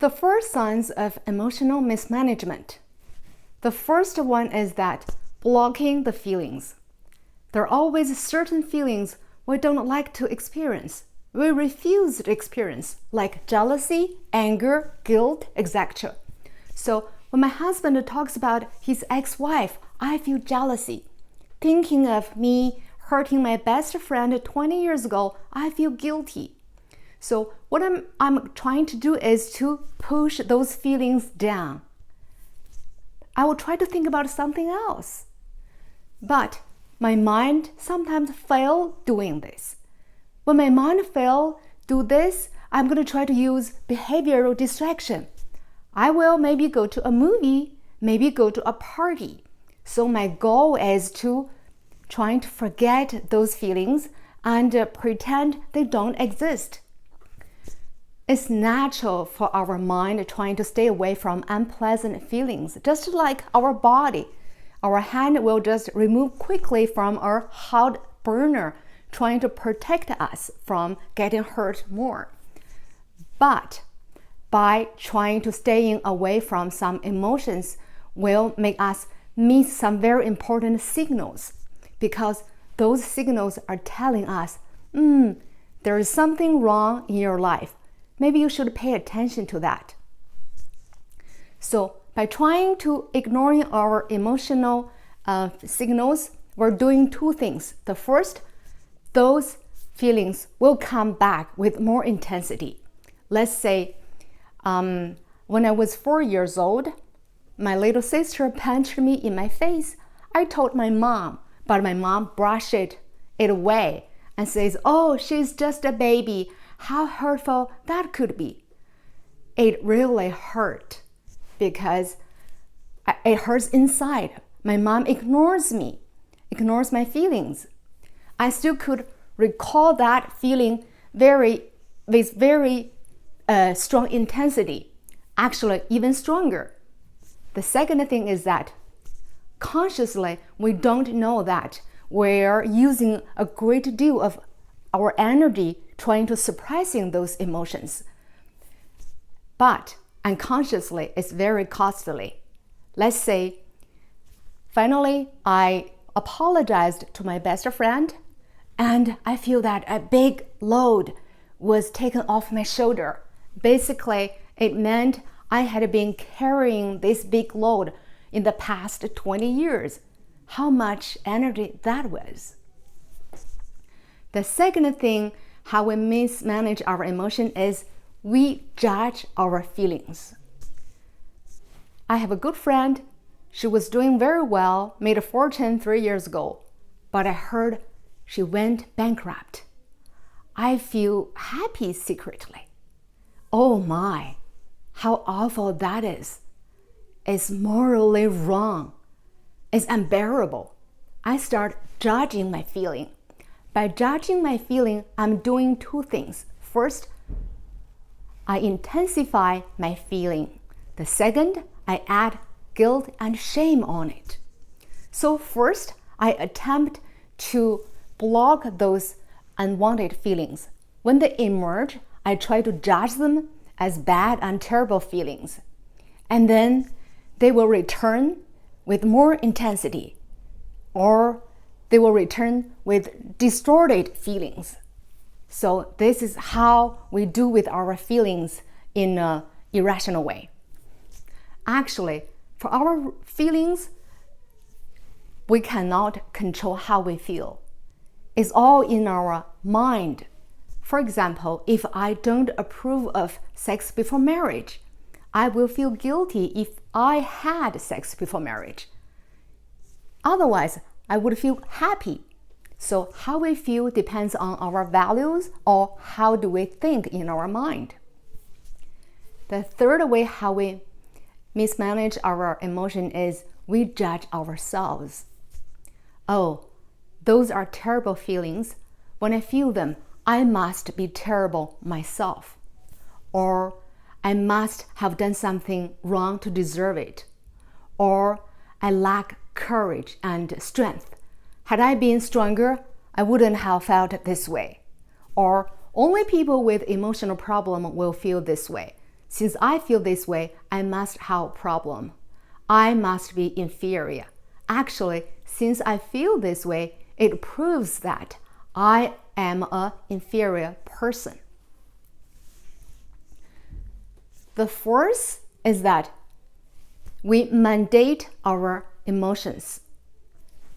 The four signs of emotional mismanagement. The first one is that blocking the feelings. There are always certain feelings we don't like to experience. We refuse to experience, like jealousy, anger, guilt, etc. So when my husband talks about his ex-wife, I feel jealousy. Thinking of me hurting my best friend 20 years ago, I feel guilty. So what I'm trying to do is to push those feelings down. I will try to think about something else. But my mind sometimes fails doing this. When my mind fails do this, I'm going to try to use behavioral distraction. I will maybe go to a movie, maybe go to a party. So my goal is to trying to forget those feelings and pretend they don't exist. It's natural for our mind trying to stay away from unpleasant feelings, just like our body. Our hand will just remove quickly from our hot burner, trying to protect us from getting hurt more. But by trying to staying away from some emotions will make us miss some very important signals, because those signals are telling us, there is something wrong in your life. Maybe you should pay attention to that. So by trying to ignoring our emotional signals, we're doing two things. The first, those feelings will come back with more intensity. Let's say when I was 4 years old, my little sister punched me in my face. I told my mom, but my mom brushed it away and says, "Oh, she's just a baby." How hurtful that could be. It really hurt because it hurts inside. My mom ignores me, ignores my feelings. I still could recall that feeling with very strong intensity, actually even stronger. The second thing is that consciously we don't know that we're using a great deal of our energy trying to suppressing those emotions. But unconsciously, it's very costly. Let's say, finally, I apologized to my best friend, and I feel that a big load was taken off my shoulder. Basically, it meant I had been carrying this big load in the past 20 years. How much energy that was. The second thing, how we mismanage our emotion, is we judge our feelings. I have a good friend. She was doing very well, made a fortune 3 years ago, but I heard she went bankrupt. I feel happy secretly. Oh my, how awful that is. It's morally wrong. It's unbearable. I start judging my feeling. By judging my feeling, I'm doing two things. First, I intensify my feeling. The second, I add guilt and shame on it. So first, I attempt to block those unwanted feelings. When they emerge, I try to judge them as bad and terrible feelings. And then they will return with more intensity, or they will return with distorted feelings. So this is how we do with our feelings in an irrational way. Actually, for our feelings, we cannot control how we feel. It's all in our mind. For example, if I don't approve of sex before marriage, I will feel guilty if I had sex before marriage. Otherwise, I would feel happy. So how we feel depends on our values, or how do we think in our mind. The third way how we mismanage our emotion is we judge ourselves. Oh, those are terrible feelings. When I feel them, I must be terrible myself. Or I must have done something wrong to deserve it. Or I lack courage and strength. Had I been stronger, I wouldn't have felt this way. Or only people with emotional problem will feel this way. since I feel this way, I must have a problem. I must be inferior. Actually, since I feel this way, it proves that I am an inferior person. The fourth is that we mandate our emotions.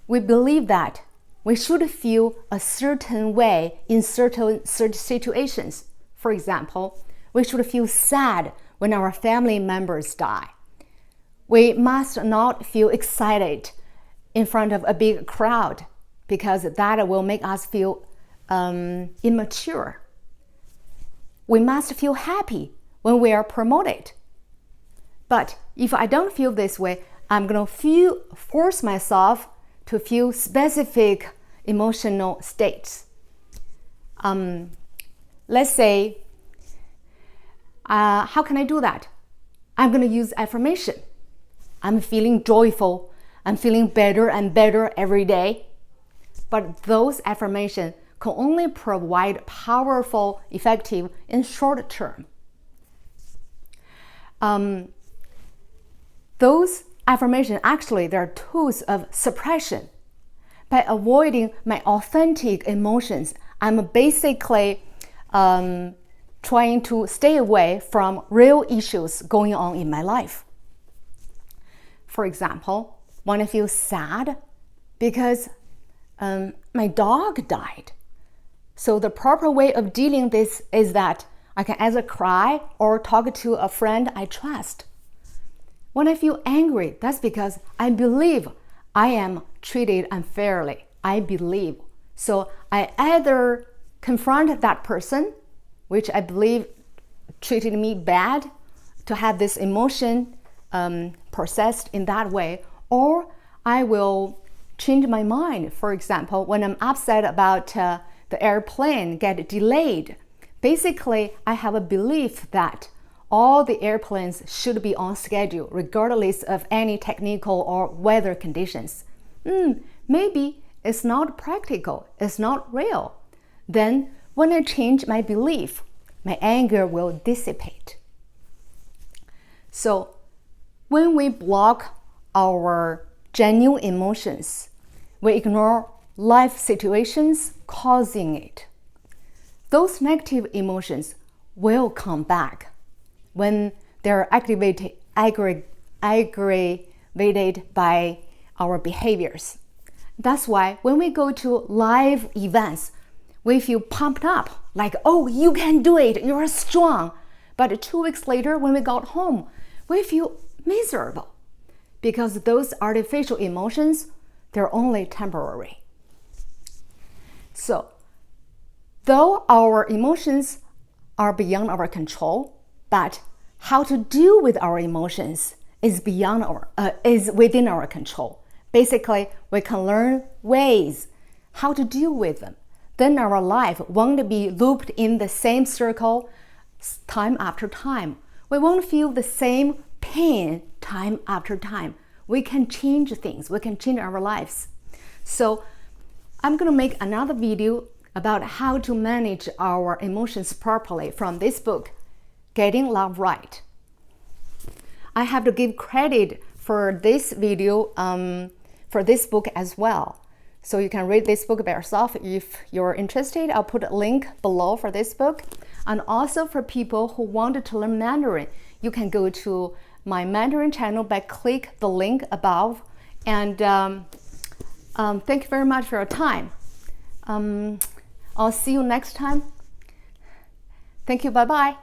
We believe that we should feel a certain way in certain situations. For example, we should feel sad when our family members die. We must not feel excited in front of a big crowd because that will make us feel immature. We must feel happy when we are promoted. But if I don't feel this way, I'm going to force myself to feel specific emotional states. Let's say, how can I do that? I'm going to use affirmation. I'm feeling joyful. I'm feeling better and better every day. But those affirmations can only provide powerful, effective in short term. Those affirmations, actually, they're tools of suppression. By avoiding my authentic emotions, I'm basically trying to stay away from real issues going on in my life. For example, when I feel sad because my dog died. So the proper way of dealing with this is that I can either cry or talk to a friend I trust. When I feel angry, that's because I believe I am treated unfairly. I believe. So I either confront that person, which I believe treated me bad, to have this emotion processed in that way, or I will change my mind. For example, when I'm upset about the airplane get delayed, basically I have a belief that all the airplanes should be on schedule regardless of any technical or weather conditions. Maybe it's not practical, it's not real. Then when I change my belief, my anger will dissipate. So when we block our genuine emotions, we ignore life situations causing it. Those negative emotions will come back when they're aggravated by our behaviors. That's why when we go to live events, we feel pumped up, like, oh, you can do it, you're strong. But 2 weeks later, when we got home, we feel miserable because those artificial emotions, they're only temporary. So, though our emotions are beyond our control, but how to deal with our emotions is within our control. Basically, we can learn ways how to deal with them. Then our life won't be looped in the same circle time after time. We won't feel the same pain time after time. We can change things. We can change our lives. So I'm going to make another video about how to manage our emotions properly from this book, Getting Love Right. I have to give credit for this video, for this book as well. So you can read this book by yourself if you're interested. I'll put a link below for this book. And also for people who want to learn Mandarin, you can go to my Mandarin channel by click the link above. And thank you very much for your time. I'll see you next time. Thank you. Bye-bye.